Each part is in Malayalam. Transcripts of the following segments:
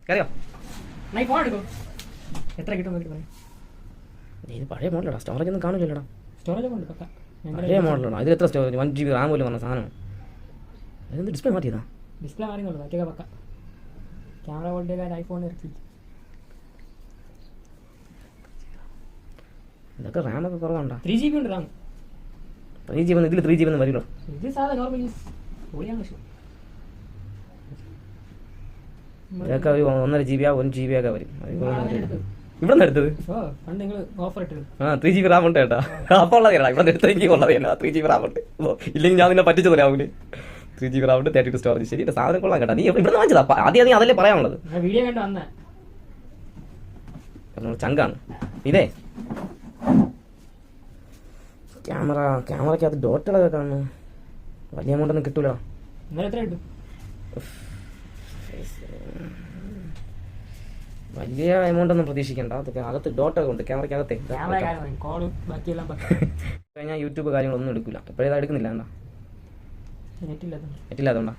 കറിയോ ഫോൺ എടുക്കും എത്ര കിട്ടും ഇത് പഴയ മോഡലാടാ, സ്റ്റോറേജ് ഒന്നും കാണില്ലടാ. സ്റ്റോറേജ് കൊണ്ട് പക്ക പഴയ മോഡലാണോ? ഇതിൽ എത്ര സ്റ്റോറേജ്? 1 GB റാം പോലും പറഞ്ഞ സാധനം. അതെന്ത് ഡിസ്പ്ലേ മാറ്റിയതാ? ഡിസ്പ്ലേ മാറിയുള്ളൂ, ബാക്കിയൊക്കെ പക്ക. ക്യാമറ വോൾട്ടേജ് ഐഫോൺ ഇറക്കി. ഇതൊക്കെ റാമൊക്കെ കുറവാണ്ടാ. 3 GB ഉണ്ട് റാം. 3 GB ഇതിൽ 3 GB ഒന്നും വരില്ലോ. ഇത് സാധാ നോർമൽ യൂസ് ഓടിയാണ് വിഷയം. ഇതൊക്കെ 1.5 GB 1 GB ഒക്കെ വരും. ഇവിടെ നിന്ന് എടുത്തത്? പണ്ട് നിങ്ങൾ ഓഫർ ഇട്ടത്. 3 GB റാം ഉണ്ട് കേട്ടോ. അപ്പോൾ ഉള്ളത് കേട്ടോ, ഇവിടെ എടുത്ത എനിക്ക് കൊള്ളാതെ 3 GB റാം ഉണ്ട്. ഇല്ലെങ്കിൽ ഞാൻ നിന്നെ പറ്റിച്ചു തരാം. 3 GB റാം ഉണ്ട്, 32 സ്റ്റോറേജ്. ശരി, സാധനം കൊള്ളാം കേട്ടോ. നീ ഇവിടെ വാങ്ങിച്ചതാ? ആദ്യം നീ അതല്ലേ പറയാനുള്ളത്. വീഡിയോ കണ്ട് വന്നേ ചങ്കാണ് ഇതേ. ക്യാമറയ്ക്കകത്ത് ഡോട്ടുകളൊക്കെ കാണുന്നു. വലിയ എമൗണ്ട് ഒന്നും കിട്ടൂല. എത്ര കിട്ടും? വലിയ എമൗണ്ട് ഒന്നും പ്രതീക്ഷിക്കണ്ട. അതൊക്കെ അകത്ത് ഡോട്ടൊക്കെ ഉണ്ട് ക്യാമറയ്ക്കകത്തെ. ഞാൻ യൂട്യൂബ് കാര്യങ്ങളൊന്നും എടുക്കില്ല. എപ്പോഴേതാ എടുക്കുന്നില്ല. എന്താ നെറ്റില്ലാത്തതുകൊണ്ടാ?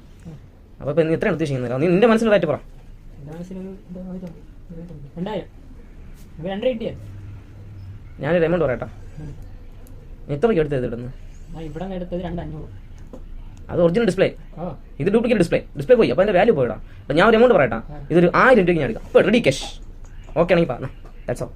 അപ്പോൾ ഇപ്പം നീ എത്രയാണ് ഉദ്ദേശിക്കുന്നത്? നീ നിന്റെ മനസ്സിലായിട്ട് പറ. ഞാനൊരു എമൗണ്ട് പറയട്ടാ. എത്ര രൂപയ്ക്ക് എടുത്തത് ഇടുന്നു? അത് ഒറിജിനൽ ഡിസ്പ്ലേ, ഇത് ഡ്യൂപ്ലിക്കേറ്റ് ഡിസ്പ്ലേ പോയി. അപ്പോൾ അതിൻ്റെ വാല്യൂ പോയിടാ. അപ്പോൾ ഞാൻ ഒരു എമൗണ്ട് പറയട്ടാ. ഇതൊരു 1000 രൂപയ്ക്ക് ഞാൻ എടുക്കാം. ഇപ്പോൾ റെഡി ക്യാഷ്. ഓക്കെ ആണെങ്കിൽ പറഞ്ഞാൽ ദാറ്റ്സ് ഓൾ.